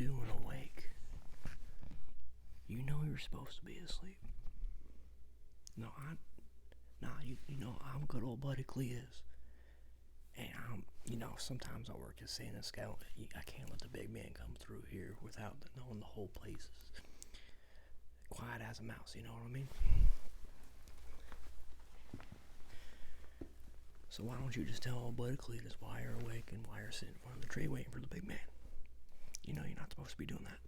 doing awake? You know you're supposed to be asleep. No, you know, I'm good old buddy Cletus. And sometimes I work as Santa Scout. I can't let the big man come through here without knowing the whole place is quiet as a mouse, you know what I mean? So why don't you just tell old buddy Cletus why you're awake and why you're sitting in front of the tree waiting for the big man? You know you're not supposed to be doing that.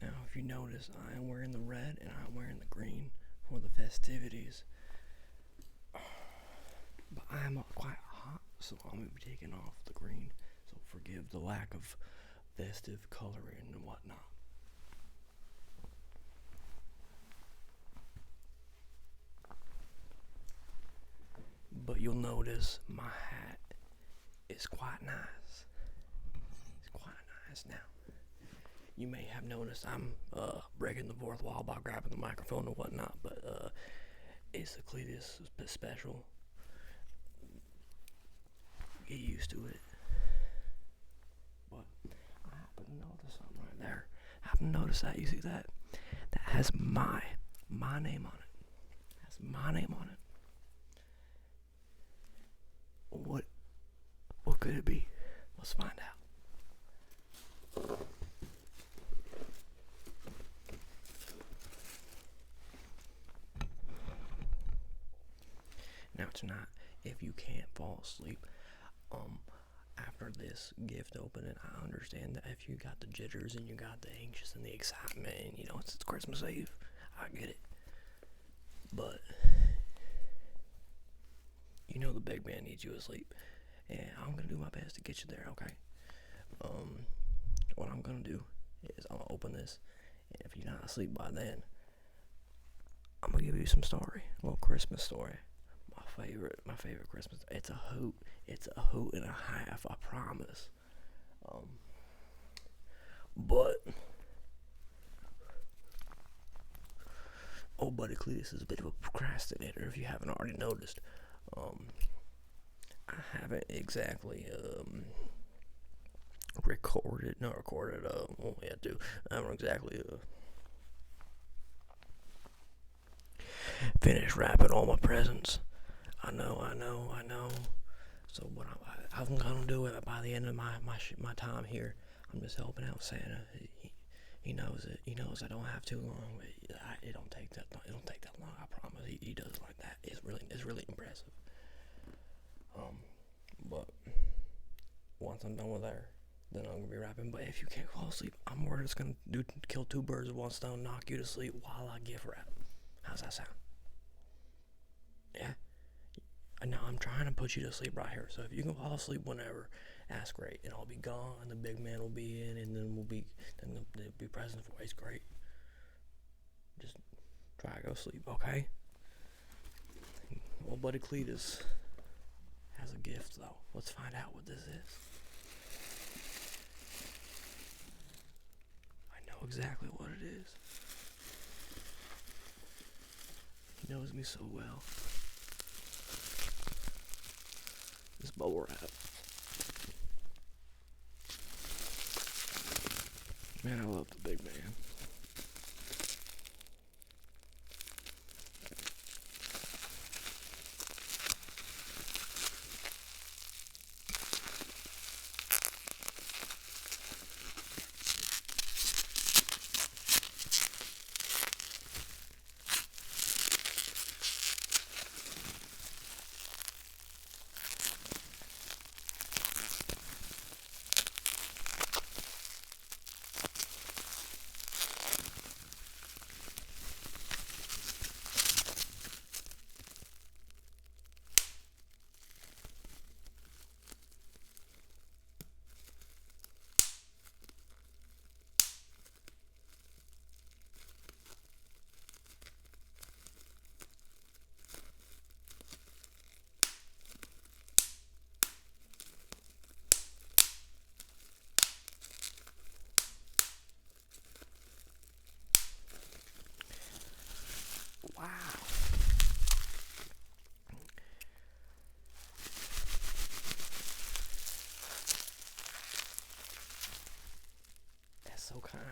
Now, if you notice, I am wearing the red and I'm wearing the green for the festivities. But I'm quite hot, so I'm going to be taking off the green. So forgive the lack of festive coloring and whatnot. But you'll notice my hat is quite nice. It's quite nice now. You may have noticed I'm breaking the fourth wall by grabbing the microphone and whatnot, but it's a Cletus special. Get used to it. But I happen to notice something right there. I happen to notice that. You see that? That has my name on it. It has my name on it. What could it be? Let's find out. Now tonight, if you can't fall asleep, after this gift opening, I understand that if you got the jitters and you got the anxious and the excitement, and it's Christmas Eve, I get it. But the big man needs you asleep, and I'm gonna do my best to get you there. Okay. What I'm gonna do is I'm gonna open this, and if you're not asleep by then, I'm gonna give you some story, a little Christmas story. My favorite Christmas. It's a hoot and a half, I promise. But old buddy Cletus is a bit of a procrastinator, if you haven't already noticed. I haven't exactly I haven't exactly finished wrapping all my presents. I know. So what I'm gonna do it by the end of my time here. I'm just helping out Santa. He knows it. He knows I don't have too long. It don't take that long. It don't take that long. I promise. He does it like that. It's really impressive. But once I'm done with there, then I'm gonna be rapping. But if you can't fall asleep, I'm just gonna kill two birds with one stone, knock you to sleep while I gift wrap. How's that sound? Yeah. Now I'm trying to put you to sleep right here. So if you can fall asleep whenever, that's great. And I'll be gone, and the big man will be in, and then they'll be present for you. It's great. Just try to go sleep, okay? Well, buddy Cletus has a gift, though. Let's find out what this is. I know exactly what it is. He knows me so well. This bubble wrap. Man, I love the big man.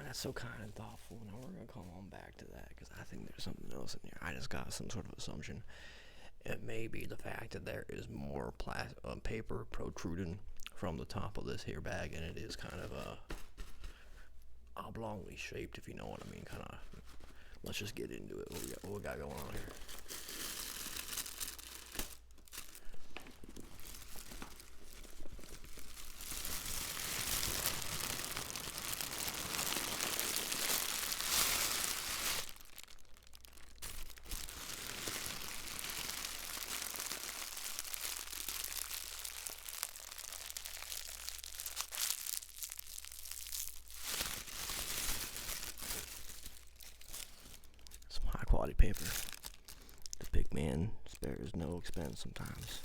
That's so kind and thoughtful. Now we're gonna come on back to that because I think there's something else in here. I just got some sort of assumption. It may be the fact that there is more paper protruding from the top of this here bag, and it is kind of oblongly shaped, if you know what I mean. Kind of. Let's just get into it. What we got going on here? High quality paper. The big man spares no expense sometimes.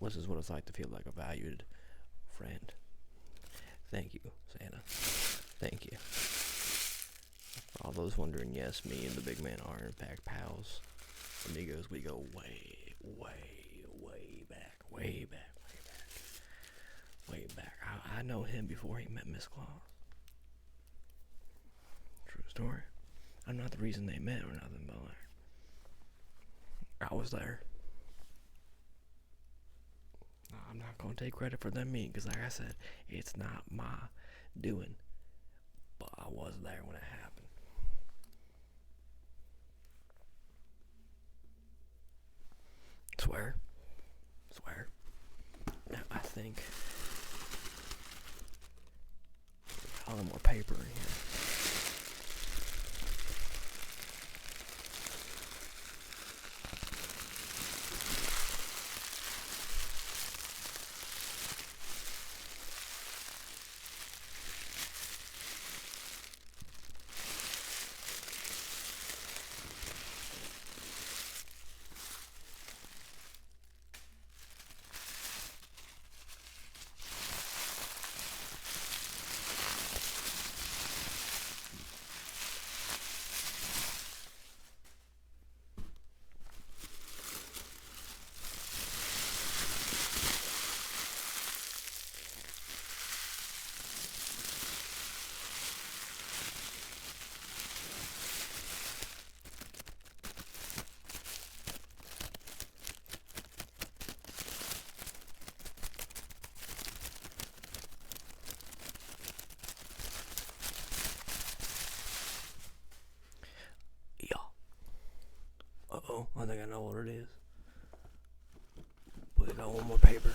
This is what it's like to feel like a valued friend. Thank you, Santa. Thank you. For all those wondering, yes, me and the big man are in fact pals. Amigos, we go way, way, way back, way back, way back, way back. I know him before he met Miss Claus. True story. I'm not the reason they met or nothing, but like, I was there. I'm not gonna take credit for them meeting because, like I said, it's not my doing. But I was there when it happened. Swear. Now I think a little more paper in here. I think I know what it is. Put it on one more paper.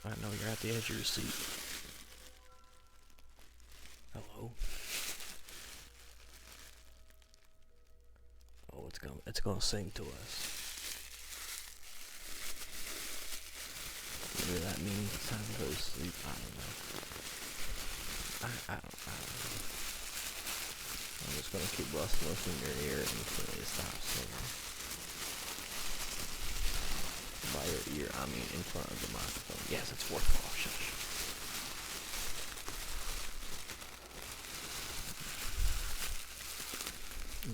I know you're at the edge of your seat. Hello? Oh, it's gonna sing to us. Maybe that means it's time to go to sleep. I don't know. I don't know. I'm just gonna keep rustling in your ear until it stops singing. By your ear, I mean in front of the microphone. Yes, it's fourth wall. Shush.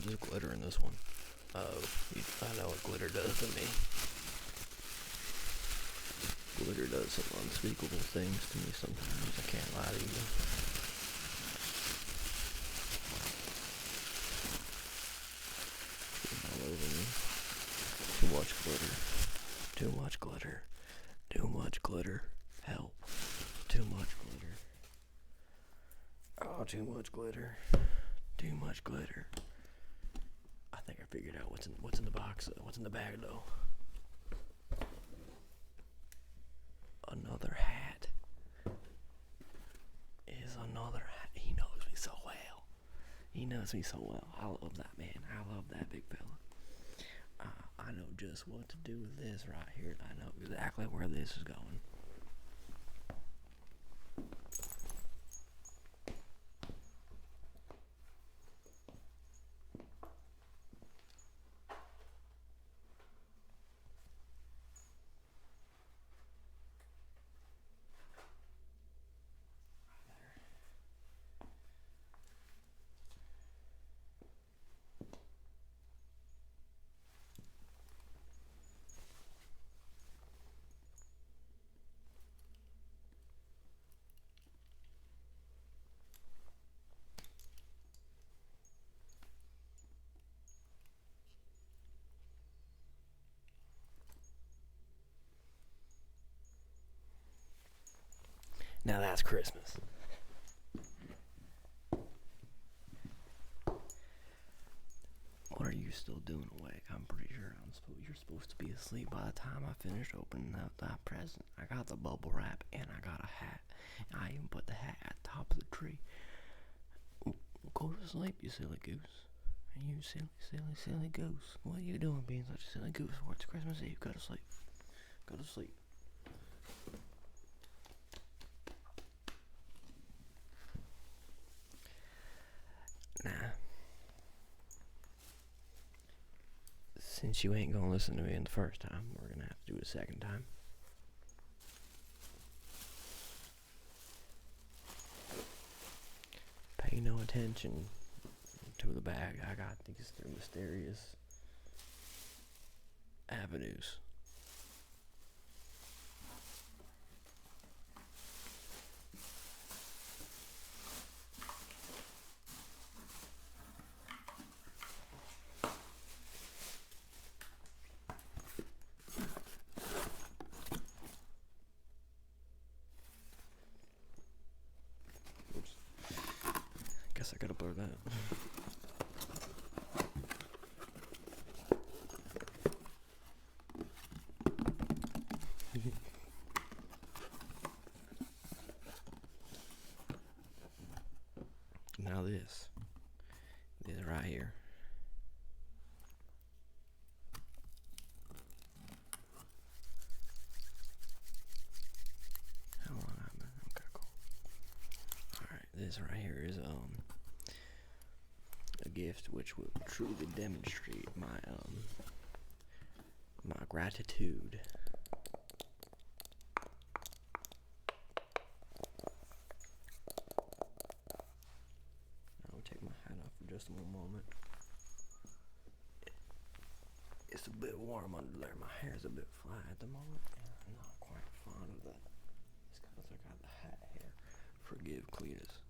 There's glitter in this one. I know what glitter does to me. Glitter does some unspeakable things to me sometimes. I can't lie to you. Too much glitter. Too much glitter. Too much glitter. Help. Too much glitter. Oh, too much glitter. Too much glitter. I think I figured out what's in the box. What's in the bag though? Another hat. Is another hat. He knows me so well. He knows me so well. I love that man. I love that big fella. I know just what to do with this right here. I know exactly where this is going. Now that's Christmas. What are you still doing awake? I'm pretty sure you're supposed to be asleep by the time I finished opening up that present. I got the bubble wrap and I got a hat. I even put the hat at the top of the tree. Go to sleep, you silly goose. You silly goose. What are you doing being such a silly goose? It's Christmas Eve. Go to sleep. Go to sleep. Nah. Since you ain't gonna listen to me in the first time, we're gonna have to do it a second time. Pay no attention to the bag. I got these through mysterious avenues. Guess I gotta blur that. Now this right here. How long I've been? Okay, cool. Alright, this right here is a gift which will truly demonstrate my gratitude. I'll take my hat off for just one moment. It's a bit warm under there. My hair's a bit flat at the moment. I'm not quite fond of that. It's because I got the hat hair. Forgive Cletus.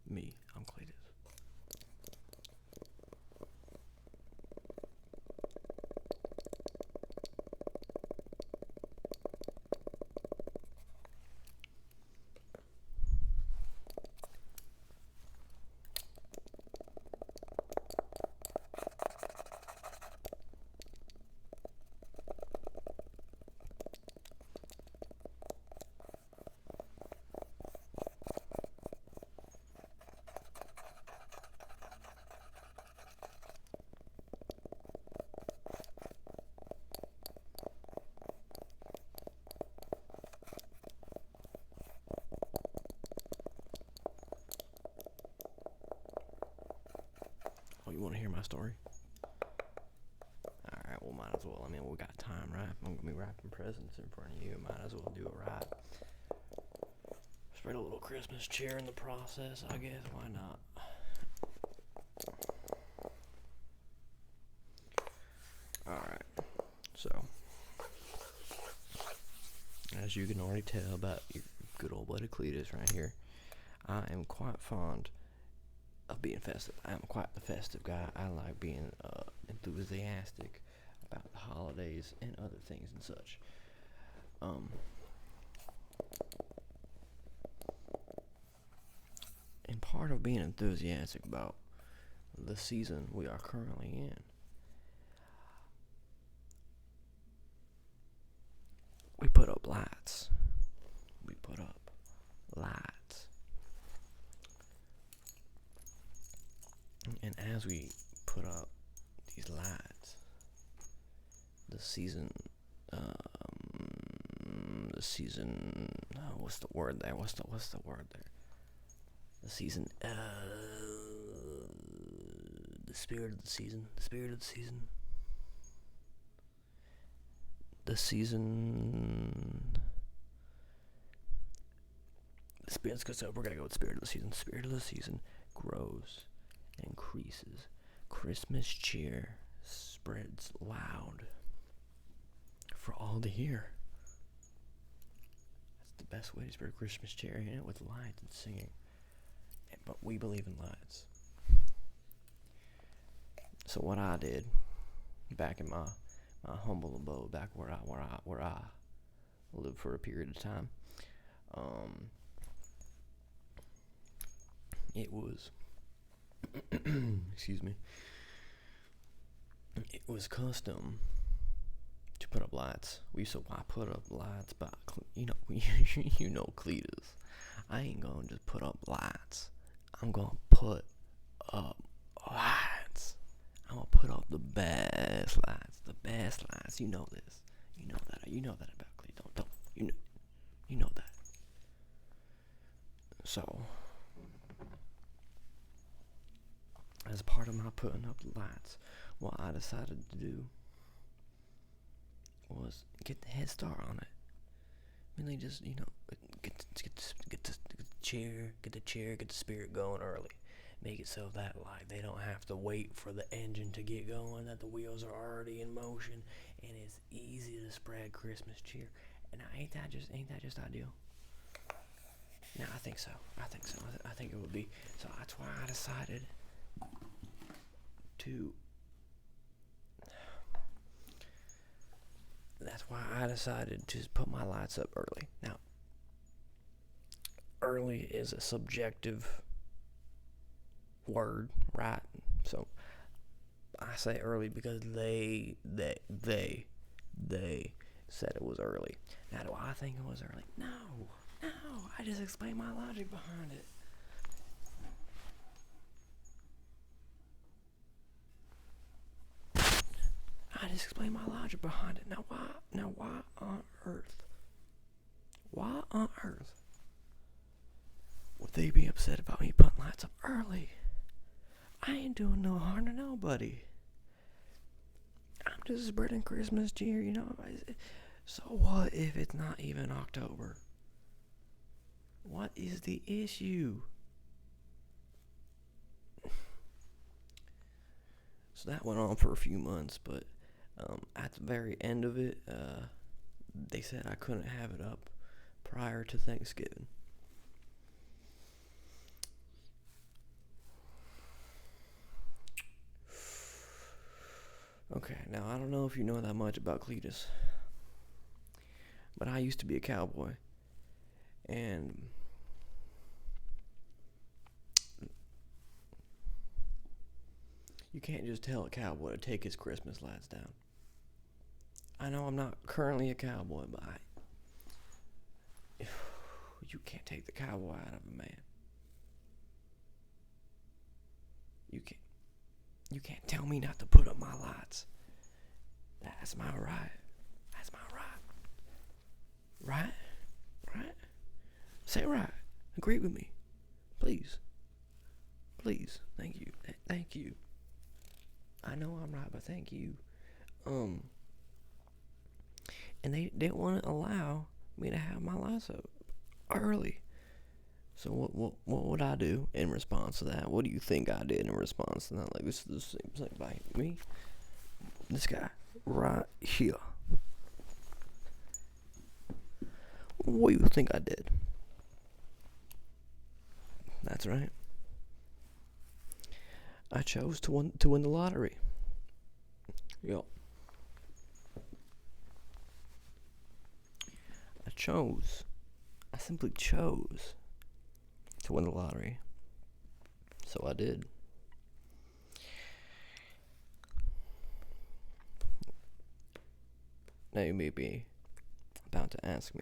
Me, I'm Cletus. You want to hear my story? Alright, well, might as well. I mean, we got time, right? I'm going to be wrapping presents in front of you. Might as well do it right. Spread a little Christmas cheer in the process, I guess. Why not? Alright, so as you can already tell about your good old buddy Cletus right here, I am quite fond of being festive. I'm quite the festive guy. I like being enthusiastic about the holidays and other things and such. And part of being enthusiastic about the season we are currently in, we put up lights. We put up lights. And as we put up these lights, the season, what's the word there? What's the word there? The season, the spirit of the season, the spirit of the season. The season, the spirit, so we're gonna go with spirit of the season. The spirit of the season grows, increases. Christmas cheer spreads loud for all to hear. That's the best way to spread Christmas cheer, you know, with lights and singing. But we believe in lights. So what I did back in my humble abode, back where I lived for a period of time, It was, excuse me, it was custom to put up lights. I put up lights, but you know Cletus. I ain't gonna just put up lights. I'm gonna put up lights. I'm gonna put up the best lights. The best lights. You know this. You know that. You know that about Cletus. Don't. You know that. So, as part of my putting up the lights, what I decided to do was get the head start on it. Really, just get the chair, get the spirit going early. Make it so that like they don't have to wait for the engine to get going, that the wheels are already in motion, and it's easy to spread Christmas cheer. And ain't that just ideal? Yeah, I think so. I think it would be. So that's why I decided to. That's why I decided to put my lights up early. Now, early is a subjective word, right? So I say early because they said it was early. Now, do I think it was early? No. I just explained my logic behind it. Now, why on earth? Why on earth would they be upset about me putting lights up early? I ain't doing no harm to nobody. I'm just spreading Christmas cheer, So what if it's not even October? What is the issue? So that went on for a few months, but at the very end of it, they said I couldn't have it up prior to Thanksgiving. Okay, now I don't know if you know that much about Cletus, but I used to be a cowboy, and you can't just tell a cowboy to take his Christmas lights down. I know I'm not currently a cowboy, but you can't take the cowboy out of a man. You can't tell me not to put up my lights. That's my right. Right? Say right. Agree with me. Please. Thank you. I know I'm right, but thank you. And they didn't want to allow me to have my lights up early. So what would I do in response to that? What do you think I did in response to that? Like, this seems like me. This guy right here. What do you think I did? That's right. I chose to win the lottery. Yo. I simply chose to win the lottery. So I did. Now you may be about to ask me,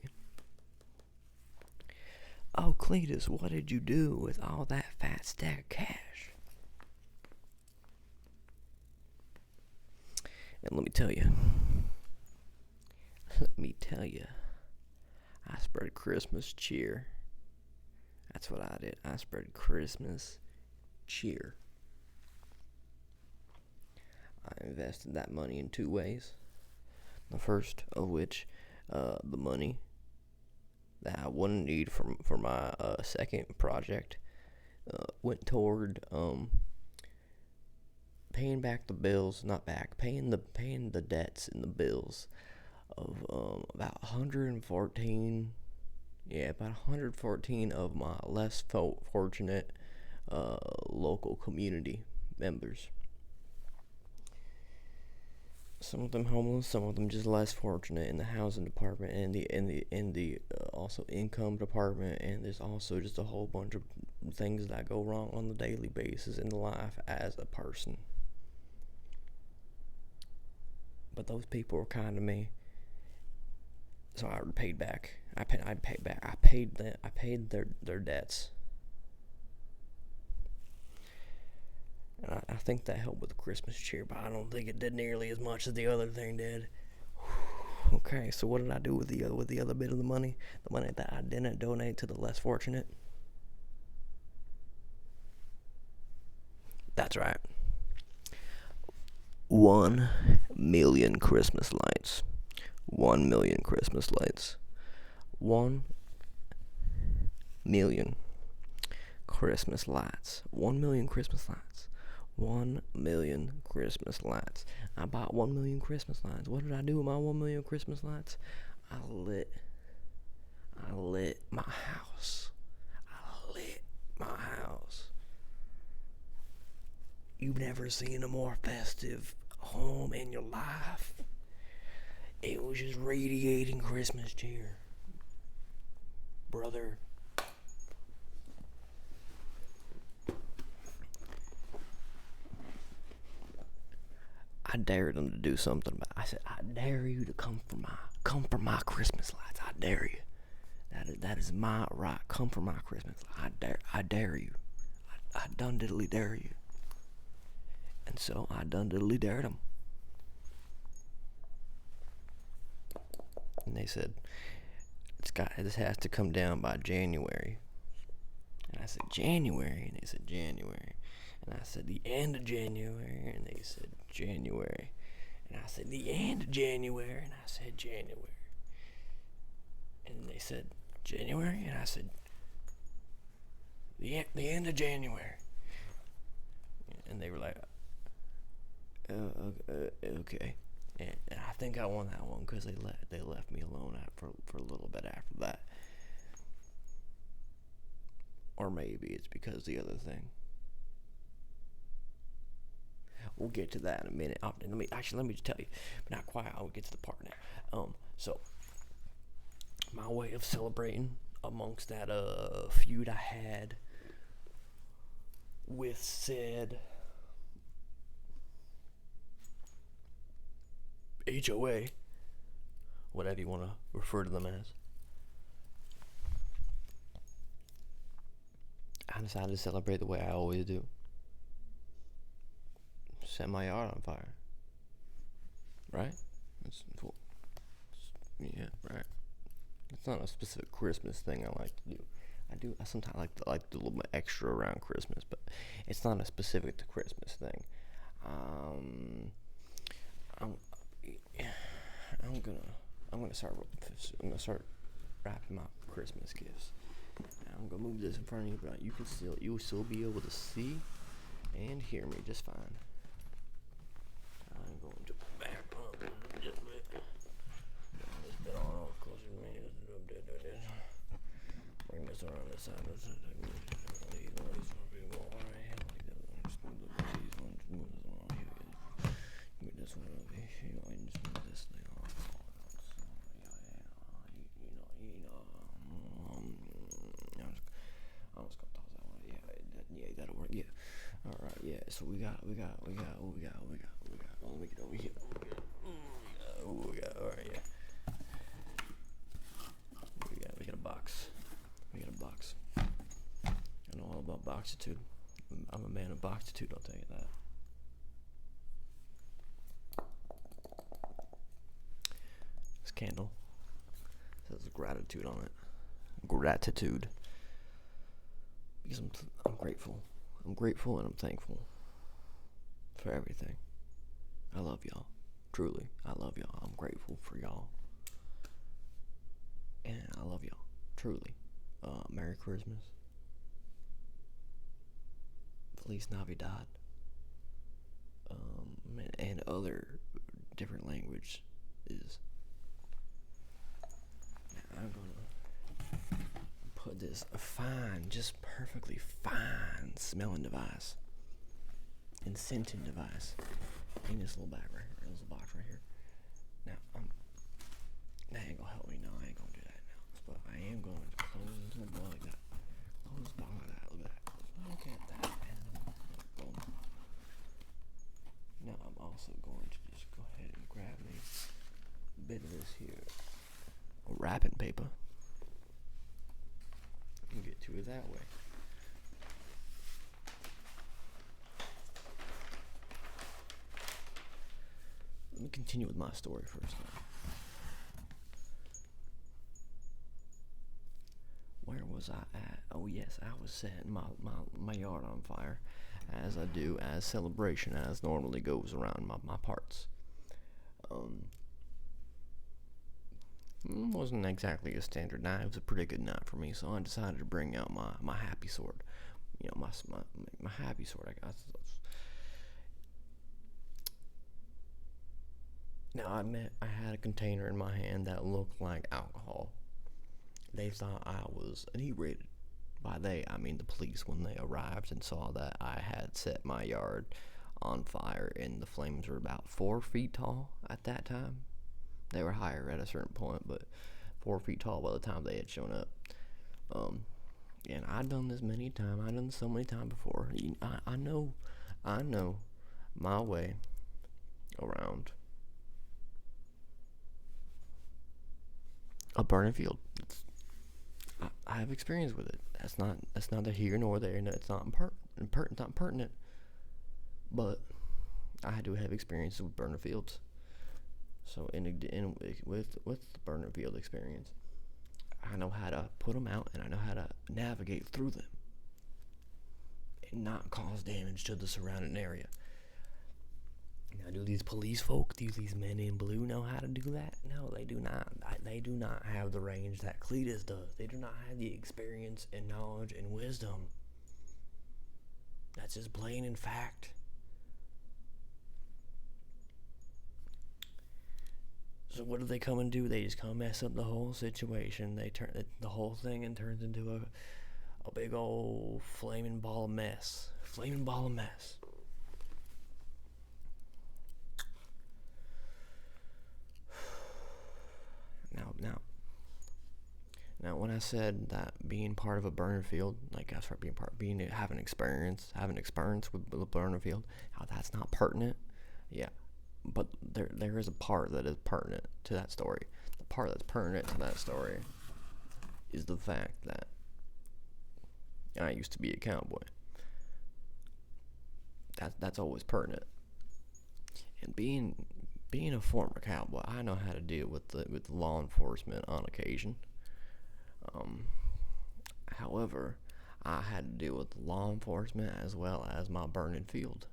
oh, Cletus, what did you do with all that fat stack of cash? And let me tell you, I spread Christmas cheer. That's what I did. I spread Christmas cheer. I invested that money in two ways. The first of which, the money that I wouldn't need for my second project went toward paying back the bills, paying the debts and the bills of about 114 of my less fortunate local community members. Some of them homeless, some of them just less fortunate in the housing department and the also income department, and there's also just a whole bunch of things that go wrong on the daily basis in life as a person. But those people were kind to me, so I paid back. I paid their debts. And I think that helped with the Christmas cheer, but I don't think it did nearly as much as the other thing did. Okay, so what did I do with the other bit of the money? The money that I didn't donate to the less fortunate? That's right. 1 million Christmas lights. 1 million Christmas lights. 1 million Christmas lights. 1 million Christmas lights. 1 million Christmas lights. I bought 1 million Christmas lights. What did I do with my 1 million Christmas lights? I lit my house. I lit my house. You've never seen a more festive home in your life. It was just radiating Christmas cheer. Brother. I dared them to do something, but I said, I dare you to come for my Christmas lights. I dare you. That is my right. Come for my Christmas lights. I dare you. I done diddly dare you. And so I done diddly dared them. And they said, this has to come down by January. And I said, January? And they said, January. And I said, the end of January. And they said, January. And I said, the end of January. And I said, January. And they said, January? And I said, the end of January. And they were like, okay. And I think I won that one because they left me alone for a little bit after that. Or maybe it's because the other thing. We'll get to that in a minute. Let me just tell you, but not quite. I'll get to the part now. So my way of celebrating amongst that feud I had with said HOA, whatever you want to refer to them as, I decided to celebrate the way I always do. Set my yard on fire. Right? Yeah, right. It's not a specific Christmas thing I like to do. I sometimes like to do a little bit extra around Christmas, but it's not a specific to Christmas thing. I'm gonna start wrapping my Christmas gifts. I'm gonna move this in front of you, but you will still be able to see and hear me just fine. I'm going to back up just a bit. This bit on off closer to me. Bring this around this side. This one over here, and just move this thing off. I'm just gonna toss that one. Yeah, that'll work. Yeah. All right. Yeah. So we got. Let me get over here. We got. All right. Yeah. We got a box. I know all about boxitude. I'm a man of boxitude. I'll tell you that. This candle says gratitude on it. Gratitude. Because I'm grateful. I'm grateful and I'm thankful for everything. I love y'all. Truly, I love y'all. I'm grateful for y'all. And I love y'all. Truly. Merry Christmas. Feliz Navidad. And other different language is. Now I'm gonna put this fine, just perfectly fine smelling device and scented device in this little bag right here, this little box right here. Now, that ain't gonna help me. No, I ain't gonna do that now. But I am going to close into the ball like that. Close the ball like that. Look at that. Look at that. And boom. Now I'm also going to just go ahead and grab me a bit of this here wrapping paper and get to it that way. Let me continue with my story first now. Where was I at? Oh yes, I was setting my yard on fire, as I do, as celebration as normally goes around my parts. Wasn't exactly a standard night. It was a pretty good night for me, so I decided to bring out my happy sword. You know, my happy sword, I guess. Now I had a container in my hand that looked like alcohol. They thought I was inebriated. By they, I mean the police, when they arrived and saw that I had set my yard on fire and the flames were about 4 feet tall at that time. They were higher at a certain point, but 4 feet tall by the time they had shown up. And I'd done this many times. I'd done this so many times before. I know my way around a burning field. I have experience with it. That's neither here nor there. No, it's not not pertinent. But I do have experience with burning fields. So with the burning field experience, I know how to put them out and I know how to navigate through them and not cause damage to the surrounding area. Now, do these police folk, do these men in blue know how to do that? No, they do not. They do not have the range that Cletus does. They do not have the experience and knowledge and wisdom. That's just plain and fact. So what do they come and do? They just come mess up the whole situation. They turn the whole thing and turns into a big old flaming ball of mess. Flaming ball of mess. Now, when I said that being part of a burner field, like I started having experience with the burner field, how that's not pertinent, yeah. But there is a part that is pertinent to that story. The part that's pertinent to that story is the fact that I used to be a cowboy. That's always pertinent. And being a former cowboy, I know how to deal with law enforcement on occasion. However, I had to deal with law enforcement as well as my burning field.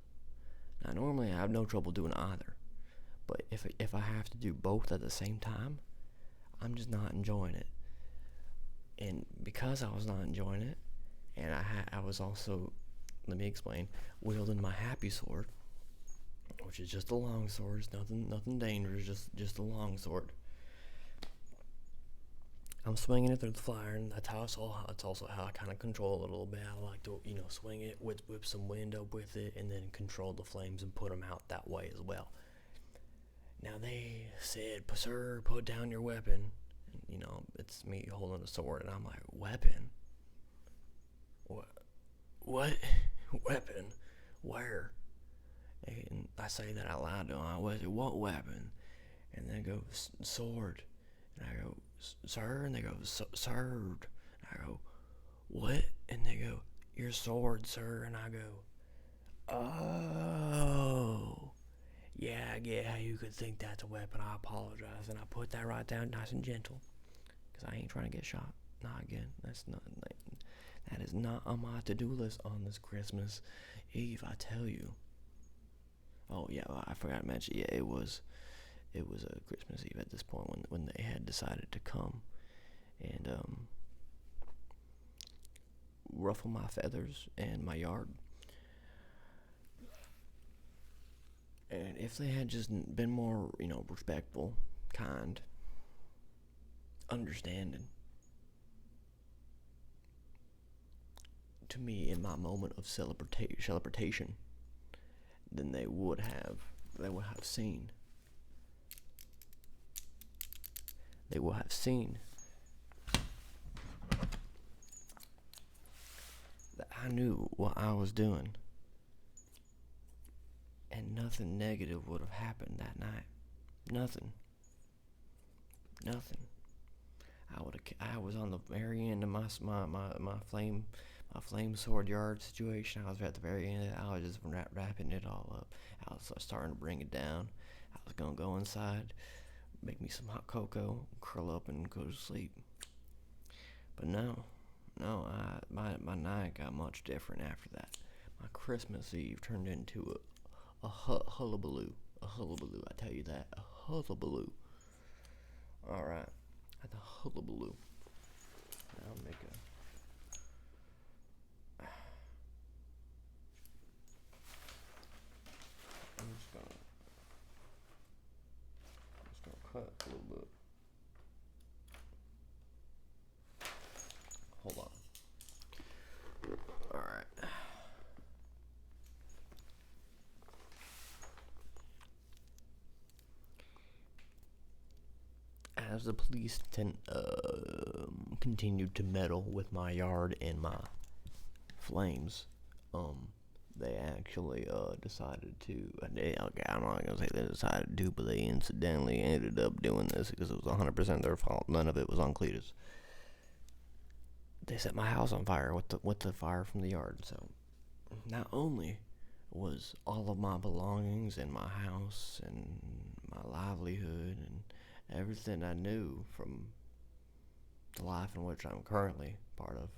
Now, normally I have no trouble doing either, but if I have to do both at the same time, I'm just not enjoying it. And because I was not enjoying it, and I was also, let me explain, wielding my happy sword, which is just a long sword. It's nothing dangerous, just a long sword. I'm swinging it through the fire, and that's also how I kind of control it a little bit. I like to, swing it, whip some wind up with it, and then control the flames and put them out that way as well. Now they said, "Sir, put down your weapon." And, it's me holding a sword, and I'm like, "Weapon? What? Weapon? Where?" And I say that out loud to them. I was, "What weapon?" And they go, "Sword." And I go, "Sir?" And they go, "Sword." And I go, "What?" And they go, "Your sword, sir." And I go, "Oh, yeah, I get how you could think that's a weapon. I apologize." And I put that right down nice and gentle, because I ain't trying to get shot. Not again. That is not on my to-do list on this Christmas Eve, I tell you. Oh, yeah, I forgot to mention, yeah, it was a Christmas Eve at this point when they had decided to come and ruffle my feathers and my yard. And if they had just been more, respectful, kind, understanding to me in my moment of celebration, then they would have they will have seen. They will have seen that I knew what I was doing, and nothing negative would have happened that night. Nothing. I was on the very end of my flame sword yard situation. I was at the very end of it. I was just wrapping it all up. I was starting to bring it down. I was gonna go inside, make me some hot cocoa, curl up and go to sleep. But no, my night got much different after that. My Christmas Eve turned into a hullabaloo. A hullabaloo, I tell you that. A hullabaloo. Alright. At the hullabaloo. Now I'll make I'm just gonna cut a little bit. Hold on. Alright. As the police continued to meddle with my yard and my flames, they actually decided to. I'm not gonna say they decided to, but they incidentally ended up doing this because it was 100% their fault. None of it was on Cletus. They set my house on fire with the fire from the yard. So not only was all of my belongings in my house and my livelihood and everything I knew from the life in which I'm currently part of,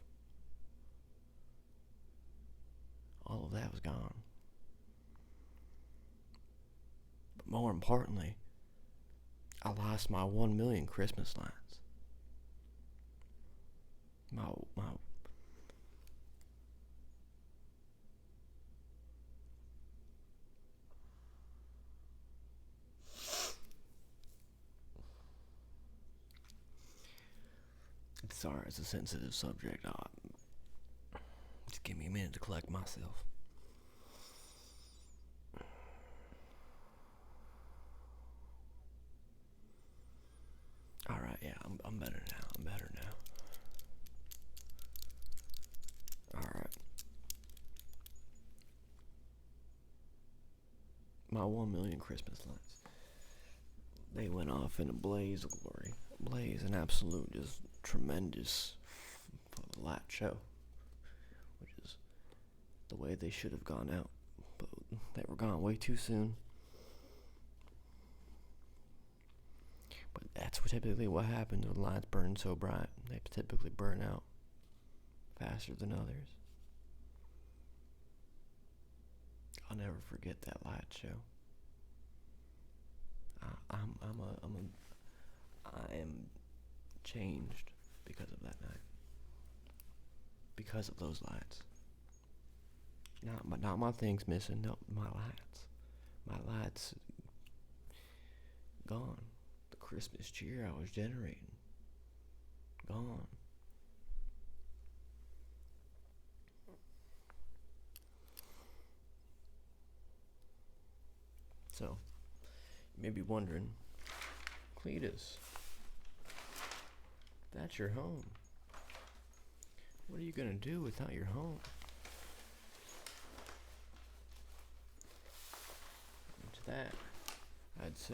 all of that was gone. But more importantly, I lost my 1 million Christmas lights. My Sorry, it's a sensitive subject. Just give me a minute to collect myself. Alright, yeah, I'm better now. Alright. My 1 million Christmas lights. They went off in a blaze of glory. An absolute, just tremendous light show. Which is the way they should have gone out. But they were gone way too soon. But that's typically what happens when lights burn so bright. They typically burn out faster than others. I'll never forget that light show. I am changed because of that night. Because of those lights. Not my things missing. No, my lights. My lights gone. The Christmas cheer I was generating gone. So, you may be wondering, Cletus, that's your home. What are you gonna do without your home? And to that, I'd say,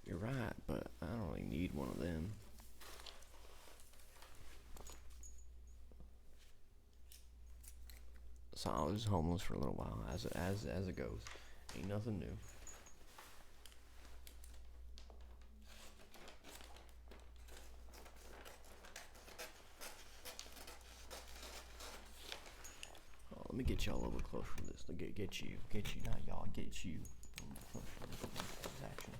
you're right, but I don't really need one of them. So I was homeless for a little while, as it goes. Ain't nothing new. Oh, let me get y'all a little closer to this. Get you, not y'all, get you. A little closer to this action.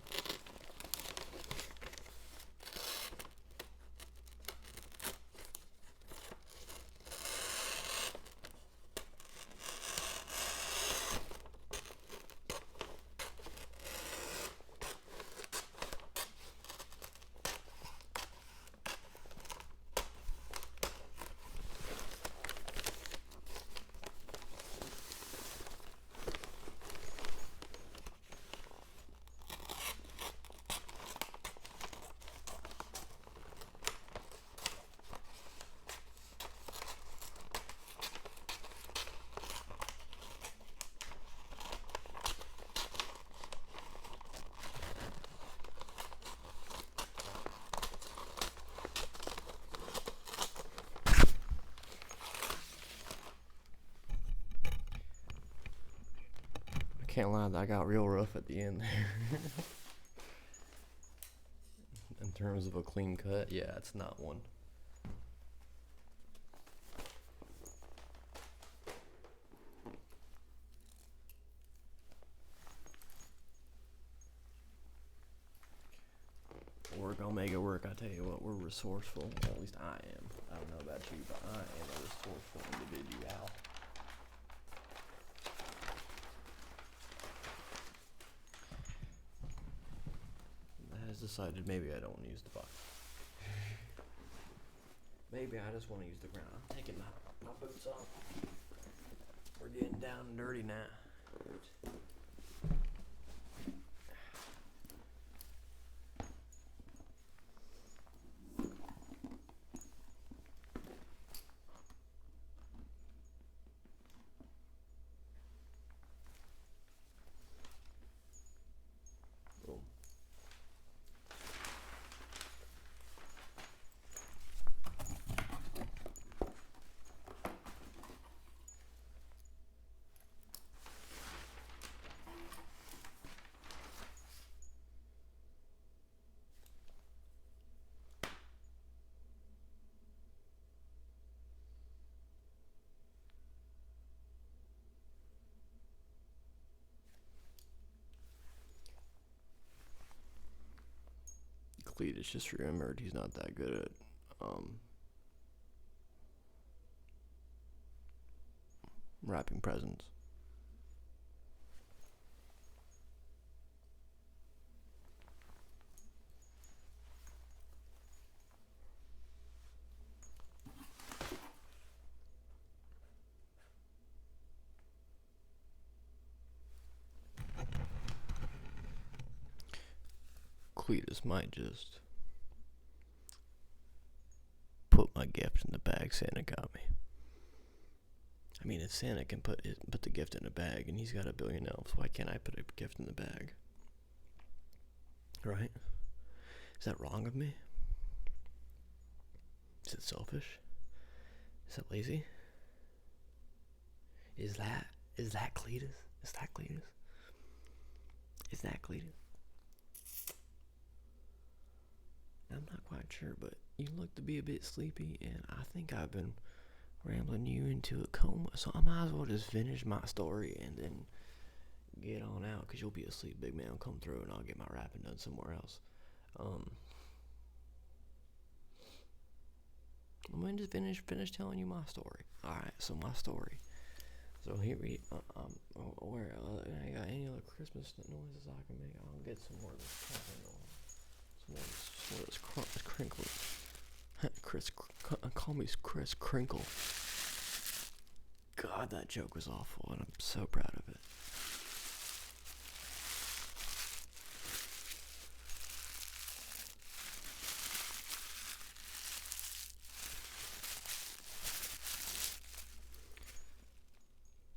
can't lie, that got real rough at the end there. In terms of a clean cut, yeah, it's not one. I'll make it work. I tell you what, we're resourceful. Well, at least I am. I don't know about you, but I am a resourceful individual. I has decided maybe I don't want to use the box. Maybe I just want to use the ground. I'm taking my boots off. We're getting down and dirty now. Cletus just remembered he's not that good at wrapping presents. Cletus might just put my gift in the bag Santa got me. I mean, if Santa can put the gift in a bag and he's got $1 billion elves, why can't I put a gift in the bag? Right? Is that wrong of me? Is it selfish? Is that lazy? Is that Cletus? Is that Cletus? Is that Cletus? I'm not quite sure, but you look to be a bit sleepy, and I think I've been rambling you into a coma, so I might as well just finish my story and then get on out, because you'll be asleep, big man. I'll come through, and I'll get my rapping done somewhere else. I'm going to just finish telling you my story. Alright, so my story. So here we, where, I got any other Christmas noises I can make? I'll get some more of this tapping going. Some more of this crinkle. Call me Chris Crinkle. God, that joke was awful, and I'm so proud of it.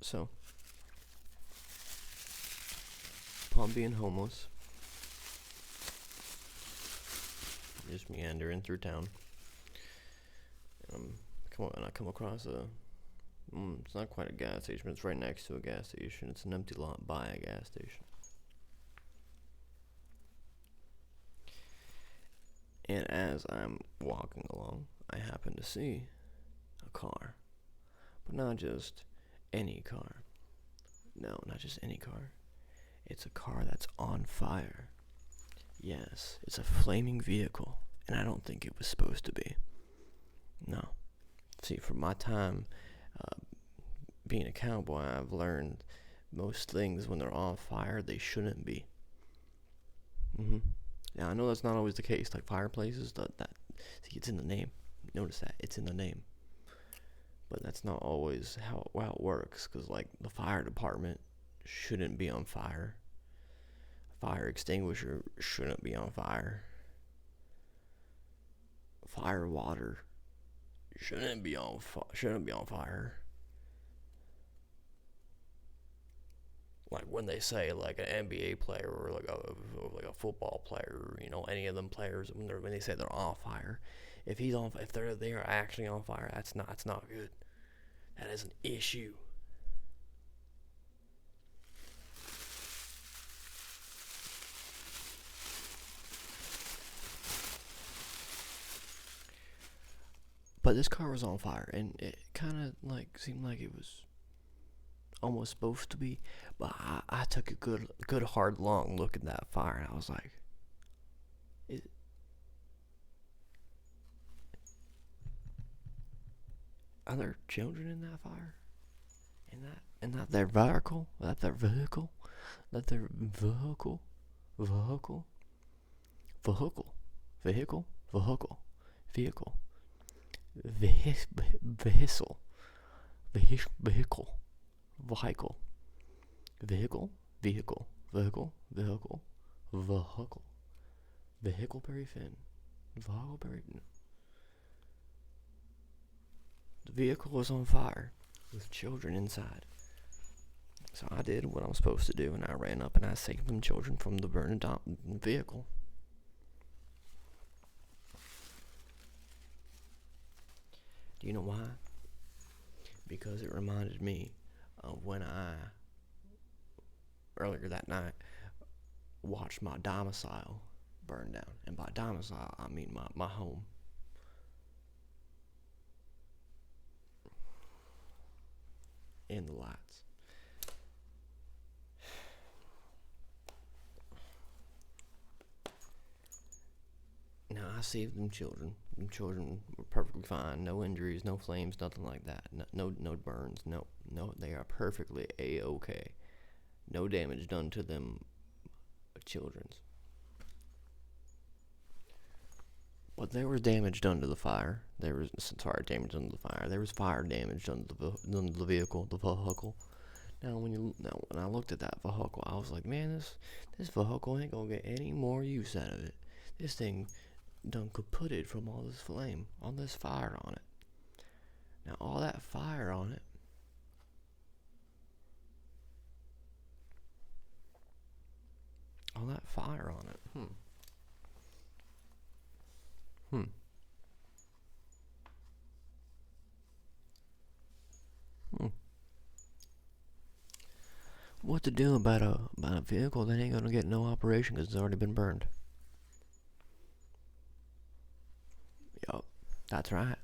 So, upon being homeless, just meandering through town, and I come across it's not quite a gas station, but it's right next to a gas station. It's an empty lot by a gas station. And as I'm walking along, I happen to see a car, but not just any car. No, not just any car. It's a car that's on fire. Yes, it's a flaming vehicle, and I don't think it was supposed to be. No. See, from my time being a cowboy, I've learned most things when they're on fire, they shouldn't be. Now, I know that's not always the case. Like fireplaces, see, it's in the name. Notice that it's in the name. But that's not always how it works, because like the fire department shouldn't be on fire. Fire extinguisher shouldn't be on fire. Fire water shouldn't be on fire. Like when they say like an NBA player or like a football player, you know, any of them players, when they say they're on fire, if they are actually on fire, it's not good. That is an issue. But this car was on fire, and it kind of like seemed like it was almost supposed to be. But I took a good hard long look at that fire, and I was like, are there children in that fire? In that their vehicle? That their vehicle? That their vehicle? Vehicle? Vehicle? Vehicle? Vehicle? Vehicle? Vehicle? Vehicle? Vehicle? Vehicle? Vehicle? Vehicle? Vehicle? Vehicle? Vehicle Perry Finn? Vehicle Perry... The vehicle was on fire with children inside. So I did what I'm supposed to do, and I ran up and I saved them children from the burning vehicle. Do you know why? Because it reminded me of when I, earlier that night, watched my domicile burn down. And by domicile, I mean my home. And the lights. Now, I saved them children. Them children were perfectly fine. No injuries, no flames, nothing like that. No burns. No, they are perfectly A-okay. No damage done to them children's. But there was damage done to the fire. There was fire damage done to the vehicle, Now, when I looked at that vehicle, I was like, man, this vehicle ain't gonna get any more use out of it. This thing done kaputted from all this flame, all this fire on it. Now, all that fire on it. What to do about a vehicle that ain't gonna get no operation because it's already been burned? Yup, that's right.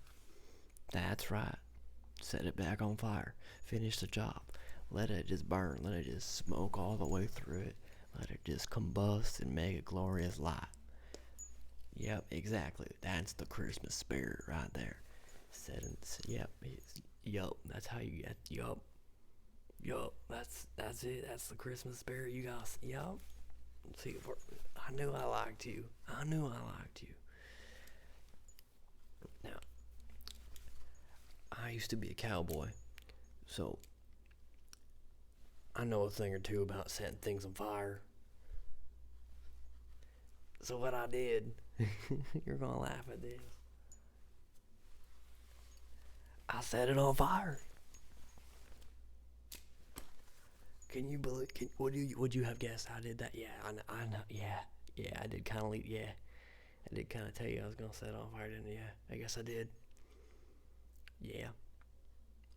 Set it back on fire. Finish the job. Let it just burn. Let it just smoke all the way through it. Let it just combust and make a glorious light. Yep, exactly. That's the Christmas spirit right there. That's how you get. Yup, that's it. That's the Christmas spirit. You guys, yup. See, I knew I liked you. Now, I used to be a cowboy, so I know a thing or two about setting things on fire. So what I did, you're gonna laugh at this. I set it on fire. Can you believe? Would you have guessed I did that? Yeah, I know. Yeah, I did kind of leave. Yeah, I did kind of tell you I was gonna set it on fire, didn't I? Yeah, I guess I did. Yeah,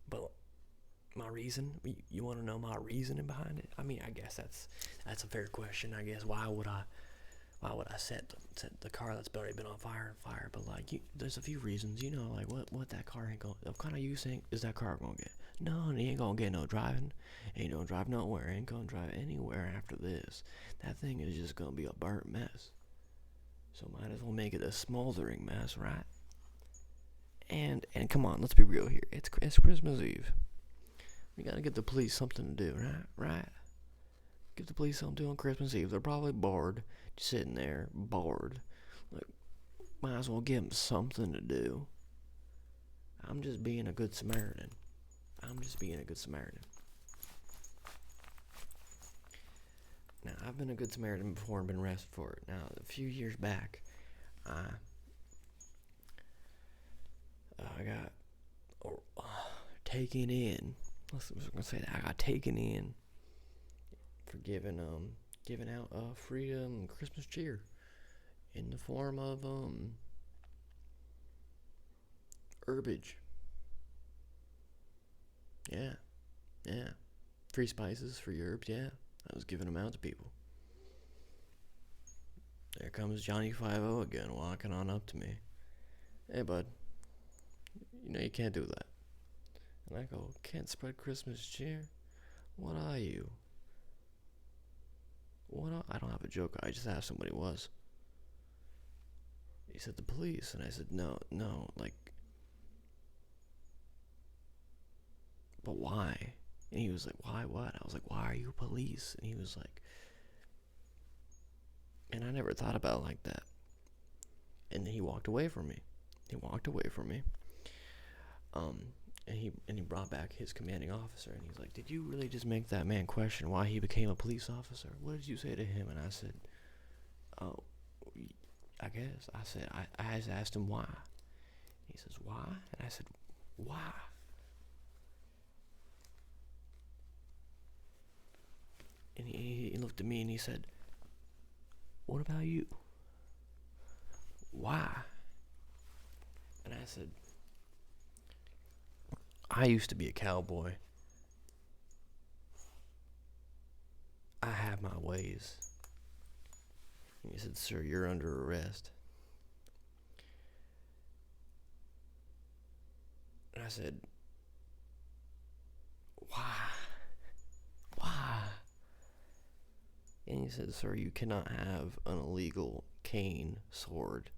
but my reason? You want to know my reasoning behind it? I mean, I guess that's a fair question. I guess why would I set the car that's already been on fire? But like, there's a few reasons. You know, like what that car ain't gonna. What kind of use is that car gonna get? No, it ain't gonna get no driving. Ain't gonna drive nowhere. Ain't gonna drive anywhere after this. That thing is just gonna be a burnt mess. So might as well make it a smoldering mess, right? And come on, let's be real here. It's Christmas Eve. We gotta give the police something to do, right? Give the police something to do on Christmas Eve. They're probably bored, just sitting there, bored. Like, might as well give them something to do. I'm just being a good Samaritan. Now, I've been a good Samaritan before and been arrested for it. Now, a few years back, I got taken in. I was gonna say that I got taken in for giving out free Christmas cheer in the form of herbage. Yeah, free spices, free herbs. Yeah, I was giving them out to people. There comes Johnny 5-0 again, walking on up to me. Hey, bud. You can't do that. And I go, can't spread Christmas cheer? What are you? I don't have a joke. I just asked him what he was. He said, the police. And I said, no, but why? And he was like, why what? I was like, why are you police? And he was like, and I never thought about it like that. And then he walked away from me. And he brought back his commanding officer, and he's like, did you really just make that man question why he became a police officer? What did you say to him? And I said, oh, I guess. I said, I just asked him why. He says, why? And I said, why? And he looked at me and he said, what about you? Why? And I said, I used to be a cowboy. I have my ways. And he said, sir, you're under arrest. And I said, why? And he said, sir, you cannot have an illegal cane sword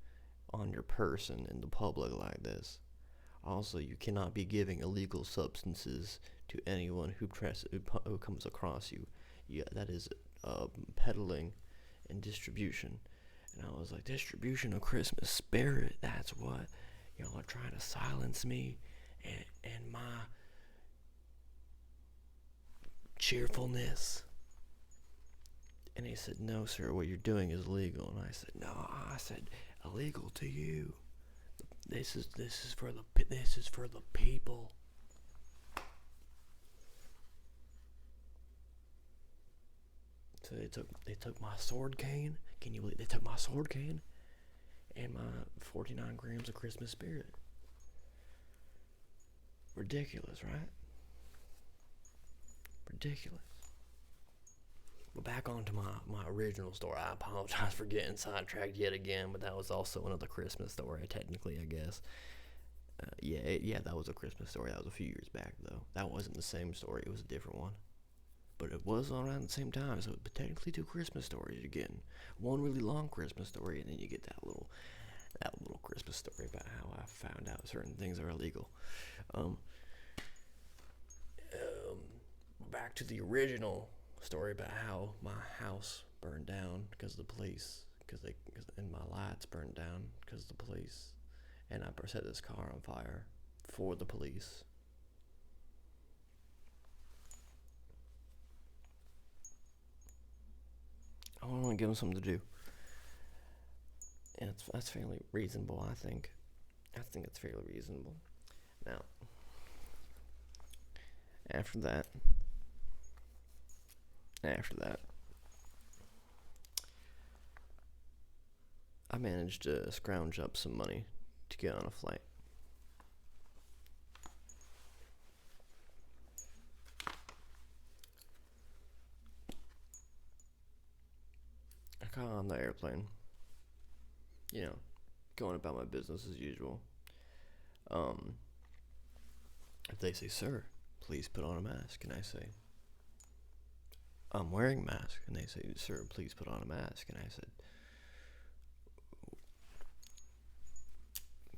on your person in the public like this. Also, you cannot be giving illegal substances to anyone who comes across you. Yeah, that is peddling and distribution. And I was like, distribution of Christmas spirit, that's what y'all are trying to silence me and my cheerfulness. And he said, no, sir, what you're doing is legal. And I said, no, illegal to you. This is for the people. So they took my sword cane. Can you believe they took my sword cane and my 49 grams of Christmas spirit? Ridiculous, right? Ridiculous. But back onto my original story. I apologize for getting sidetracked yet again, but that was also another Christmas story, technically, I guess. Yeah, that was a Christmas story. That was a few years back, though. That wasn't the same story. It was a different one. But it was around the same time, so technically 2 Christmas stories. You're getting one really long Christmas story, and then you get that little Christmas story about how I found out certain things are illegal. Back to the original story about how my house burned down because of the police, and my lights burned down because of the police, and I set this car on fire for the police. I want to give them something to do, and that's fairly reasonable. I think it's fairly reasonable. Now, after that, I managed to scrounge up some money to get on a flight. I got on the airplane, going about my business as usual. If they say, sir, please put on a mask, and I say, I'm wearing a mask, and they say, sir, please put on a mask, and I said,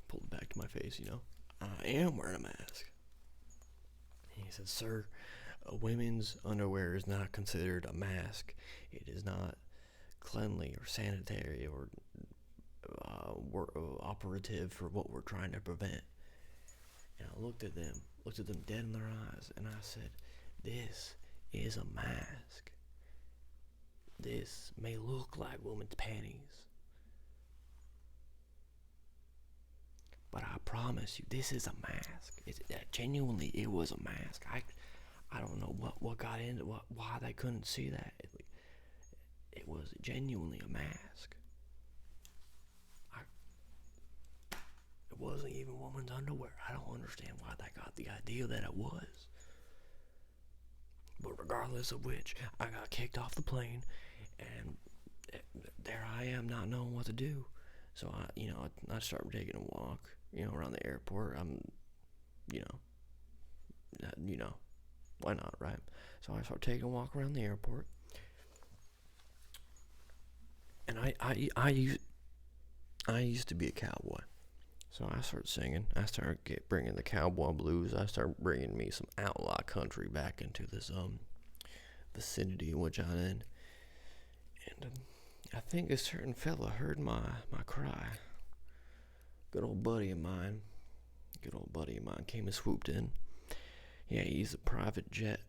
pulled it back to my face, I am wearing a mask. And he said, sir, a women's underwear is not considered a mask. It is not cleanly or sanitary or operative for what we're trying to prevent. And I looked at them dead in their eyes, and I said, this is a mask. This may look like women's panties, but I promise you, this is a mask. Genuinely, it was a mask. I don't know what got into why they couldn't see that. It was genuinely a mask. It wasn't even women's underwear. I don't understand why they got the idea that it was. But regardless of which, I got kicked off the plane, and there I am not knowing what to do. So I started taking a walk, around the airport. I'm why not, right? So I start taking a walk around the airport, and I used to be a cowboy. So I started singing. I started bringing the cowboy blues. I started bringing me some outlaw country back into this vicinity in which I'm in. And I think a certain fella heard my cry. Good old buddy of mine came and swooped in. Yeah, he's a private jet,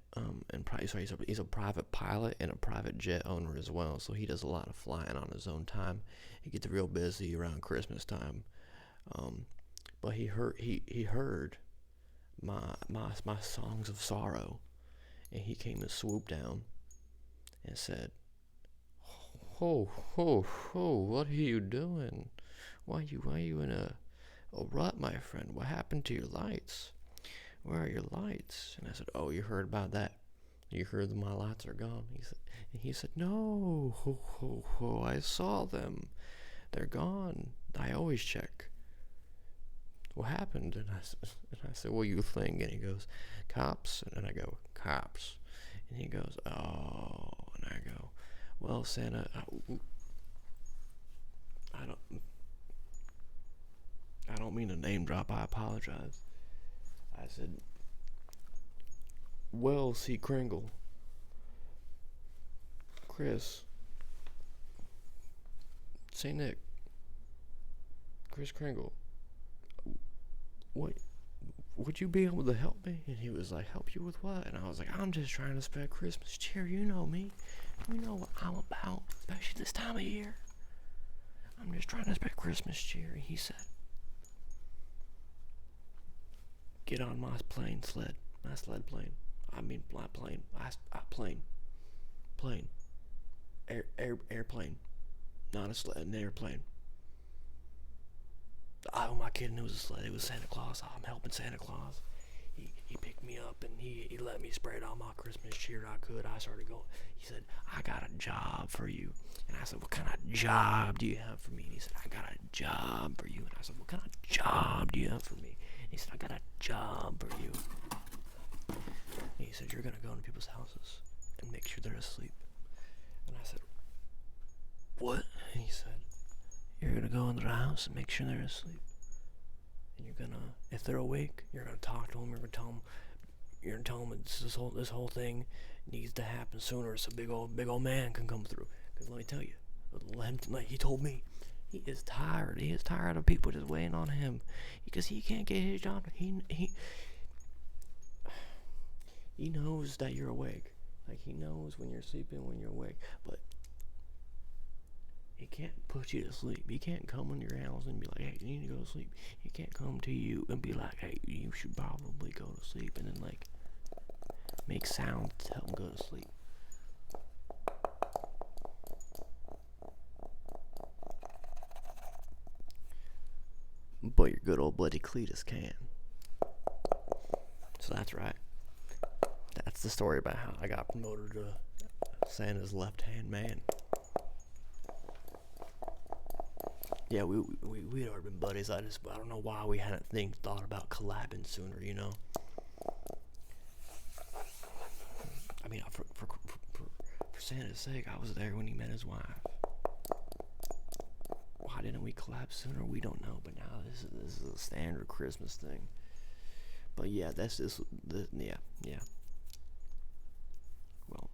he's a private pilot and a private jet owner as well. So he does a lot of flying on his own time. He gets real busy around Christmas time. But he heard my songs of sorrow, and he came and swooped down and said, "Ho, ho, ho! What are you doing? Why you in a rut, my friend? What happened to your lights? Where are your lights?" And I said, "Oh, you heard about that? You heard that my lights are gone?" He said, "No, ho, ho, ho! I saw them. They're gone. I always check. What happened?" And I said, "What do you think?" And he goes, "Cops." And I go, "Cops." And he goes, "Oh." And I go, "Well, Santa, I don't mean to name drop. I apologize." I said, "Well, see, Kringle, Chris, St. Nick, Chris Kringle, what, would you be able to help me?" And he was like, "Help you with what?" And I was like, "I'm just trying to spread Christmas cheer. You know me. You know what I'm about, especially this time of year. I'm just trying to spread Christmas cheer." And he said, "Get on my plane. Airplane, not a sled, an airplane." Oh, am I kidding? It was a sled. It was Santa Claus. I'm helping Santa Claus. He picked me up and he let me spread all my Christmas cheer I could. I started going. He said, "I got a job for you." And I said, "What kind of job do you have for me?" And he said, "I got a job for you." And I said, "What kind of job do you have for me?" And he said, "I got a job for you." And he said, "You're going to go into people's houses and make sure they're asleep." And I said, "What?" And he said, "You're going to go into their house and make sure they're asleep. And you're going to, if they're awake, you're going to talk to them. You're going to tell them this whole thing needs to happen sooner so big old man can come through. Because let me tell you, like he told me, he is tired. He is tired of people just waiting on him because he can't get his job. He knows that you're awake. Like, he knows when you're sleeping, when you're awake. But he can't put you to sleep. He can't come in your house and be like, 'Hey, you need to go to sleep.' He can't come to you and be like, 'Hey, you should probably go to sleep.' And then, like, make sounds to help him go to sleep." But your good old buddy Cletus can. So that's right. That's the story about how I got promoted to Santa's left-hand man. Yeah, we'd already been buddies. I don't know why we hadn't thought about collabing sooner, you know? I mean, for Santa's sake, I was there when he met his wife. Why didn't we collab sooner? We don't know, but now this is a standard Christmas thing. But yeah, that's just, yeah. Well,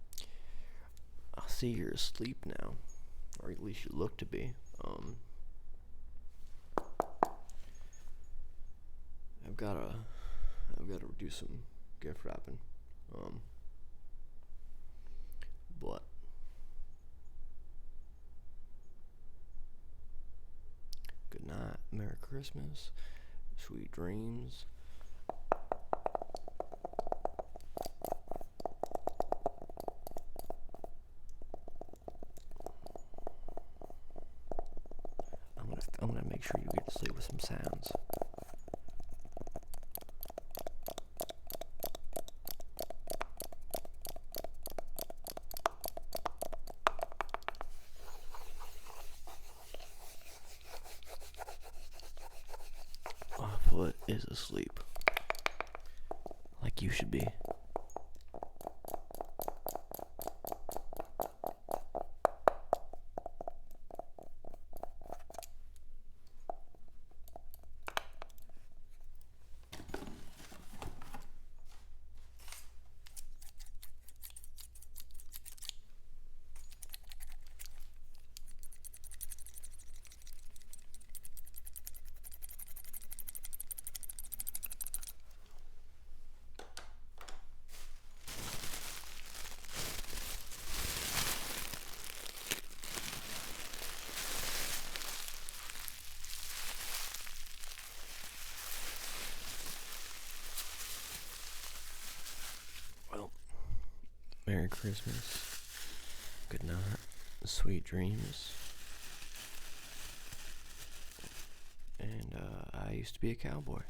I see you're asleep now, or at least you look to be. I've gotta do some gift wrapping. But good night, Merry Christmas, sweet dreams. I'm gonna make sure you get to sleep with some sounds. My foot is asleep. like you should be. Well, Merry Christmas, good night, sweet dreams, and I used to be a cowboy.